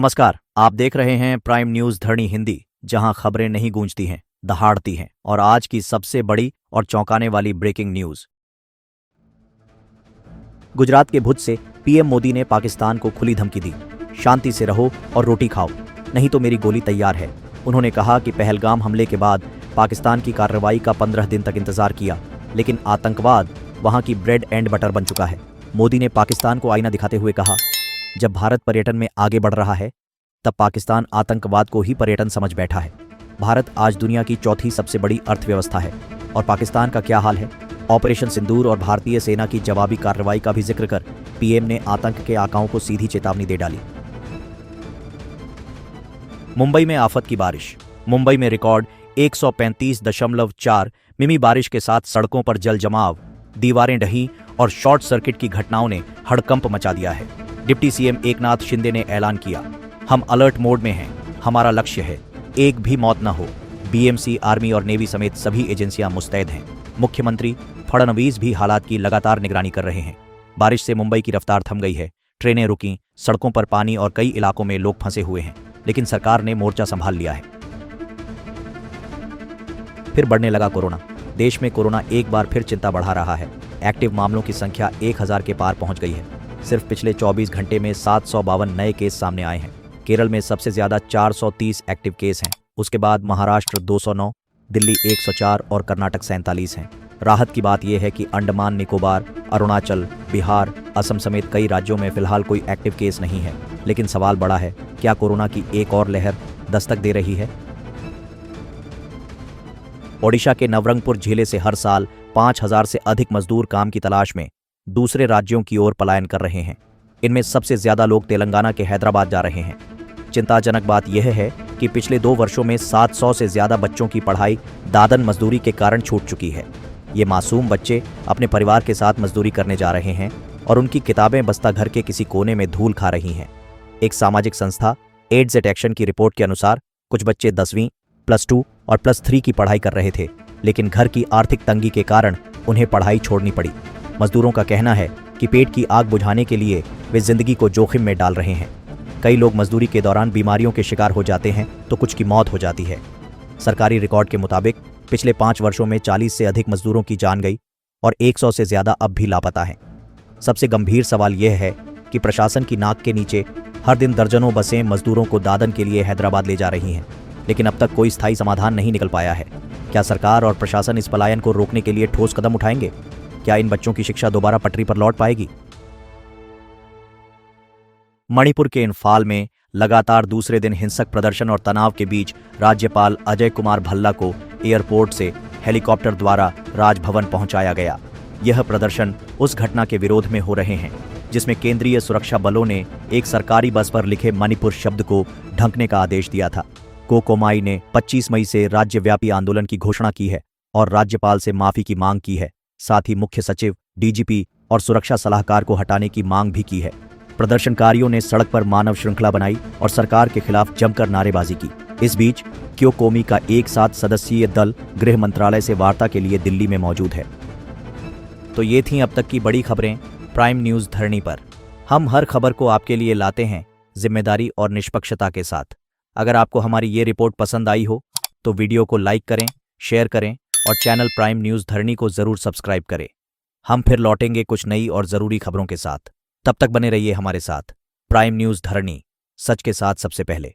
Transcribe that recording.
नमस्कार, आप देख रहे हैं प्राइम न्यूज धरणी हिंदी, जहां खबरें नहीं गूंजती हैं, दहाड़ती हैं। और आज की सबसे बड़ी और चौंकाने वाली ब्रेकिंग न्यूज। गुजरात के भुज से पीएम मोदी ने पाकिस्तान को खुली धमकी दी, शांति से रहो और रोटी खाओ, नहीं तो मेरी गोली तैयार है। उन्होंने कहा कि पहलगाम हमले के बाद पाकिस्तान की कार्रवाई का 15 दिन तक इंतजार किया, लेकिन आतंकवाद वहां की ब्रेड एंड बटर बन चुका है। मोदी ने पाकिस्तान को आईना दिखाते हुए कहा, जब भारत पर्यटन में आगे बढ़ रहा है, तब पाकिस्तान आतंकवाद को ही पर्यटन समझ बैठा है। भारत आज दुनिया की चौथी सबसे बड़ी अर्थव्यवस्था है, और पाकिस्तान का क्या हाल है। ऑपरेशन सिंदूर और भारतीय सेना की जवाबी कार्रवाई का भी जिक्र कर पीएम ने आतंक के आकाओं को सीधी चेतावनी दे डाली। मुंबई में आफत की बारिश। मुंबई में रिकॉर्ड 135.4 मिमी बारिश के साथ सड़कों पर जल जमाव, दीवारें ढही और शॉर्ट सर्किट की घटनाओं ने हड़कंप मचा दिया है। डिप्टी सीएम एकनाथ शिंदे ने ऐलान किया, हम अलर्ट मोड में हैं, हमारा लक्ष्य है एक भी मौत न हो। बीएमसी, आर्मी और नेवी समेत सभी एजेंसियां मुस्तैद हैं। मुख्यमंत्री फडणवीस भी हालात की लगातार निगरानी कर रहे हैं। बारिश से मुंबई की रफ्तार थम गई है, ट्रेनें रुकीं, सड़कों पर पानी और कई इलाकों में लोग फंसे हुए हैं, लेकिन सरकार ने मोर्चा संभाल लिया है। फिर बढ़ने लगा कोरोना। देश में कोरोना एक बार फिर चिंता बढ़ा रहा है। एक्टिव मामलों की संख्या 1000 के पार पहुंच गई है। सिर्फ पिछले 24 घंटे में 752 नए केस सामने आए हैं। केरल में सबसे ज्यादा 430 एक्टिव केस हैं। उसके बाद महाराष्ट्र 209, दिल्ली 104 और कर्नाटक 47 हैं। राहत की बात यह है कि अंडमान निकोबार, अरुणाचल, बिहार, असम समेत कई राज्यों में फिलहाल कोई एक्टिव केस नहीं है। लेकिन सवाल बड़ा है, क्या कोरोना की एक और लहर दस्तक दे रही है? ओडिशा के नवरंगपुर जिले से हर साल 5000 से अधिक मजदूर काम की तलाश में दूसरे राज्यों की ओर पलायन कर रहे हैं। इनमें सबसे ज्यादा लोग तेलंगाना के हैदराबाद जा रहे हैं। चिंताजनक बात यह है कि पिछले 2 वर्षों में 700 से ज्यादा बच्चों की पढ़ाई दादन मजदूरी के कारण छूट चुकी है। ये मासूम बच्चे अपने परिवार के साथ मजदूरी करने जा रहे हैं और उनकी किताबें बस्ता घर के किसी कोने में धूल खा रही हैं। एक सामाजिक संस्था एड्स एट एक्शन की रिपोर्ट के अनुसार कुछ बच्चे 10वीं, +2 और +3 की पढ़ाई कर रहे थे, लेकिन घर की आर्थिक तंगी के कारण उन्हें पढ़ाई छोड़नी पड़ी। मजदूरों का कहना है कि पेट की आग बुझाने के लिए वे जिंदगी को जोखिम में डाल रहे हैं। कई लोग मजदूरी के दौरान बीमारियों के शिकार हो जाते हैं तो कुछ की मौत हो जाती है। सरकारी रिकॉर्ड के मुताबिक पिछले 5 वर्षों में 40 से अधिक मजदूरों की जान गई और 100 से ज्यादा अब भी लापता हैं। सबसे गंभीर सवाल यह है कि प्रशासन की नाक के नीचे हर दिन दर्जनों बसें मजदूरों को दादन के लिए हैदराबाद ले जा रही हैं, लेकिन अब तक कोई स्थायी समाधान नहीं निकल पाया है। क्या सरकार और प्रशासन इस पलायन को रोकने के लिए ठोस कदम उठाएंगे? क्या इन बच्चों की शिक्षा दोबारा पटरी पर लौट पाएगी? मणिपुर के इम्फाल में लगातार दूसरे दिन हिंसक प्रदर्शन और तनाव के बीच राज्यपाल अजय कुमार भल्ला को एयरपोर्ट से हेलीकॉप्टर द्वारा राजभवन पहुंचाया गया। यह प्रदर्शन उस घटना के विरोध में हो रहे हैं जिसमें केंद्रीय सुरक्षा बलों ने एक सरकारी बस पर लिखे मणिपुर शब्द को ढंकने का आदेश दिया था। कोकोमाई ने 25 मई से राज्यव्यापी आंदोलन की घोषणा की है और राज्यपाल से माफी की मांग की है। साथ ही मुख्य सचिव, डीजीपी और सुरक्षा सलाहकार को हटाने की मांग भी की है। प्रदर्शनकारियों ने सड़क पर मानव श्रृंखला बनाई और सरकार के खिलाफ जमकर नारेबाजी की। इस बीच क्योकोमी का एक 7 सदस्यीय दल गृह मंत्रालय से वार्ता के लिए दिल्ली में मौजूद है। तो ये थीं अब तक की बड़ी खबरें प्राइम न्यूज धरणी पर। हम हर खबर को आपके लिए लाते हैं जिम्मेदारी और निष्पक्षता के साथ। अगर आपको हमारी ये रिपोर्ट पसंद आई हो तो वीडियो को लाइक करें, शेयर करें और चैनल प्राइम न्यूज धरणी को जरूर सब्सक्राइब करें। हम फिर लौटेंगे कुछ नई और जरूरी खबरों के साथ। तब तक बने रहिए हमारे साथ। प्राइम न्यूज धरणी, सच के साथ सबसे पहले।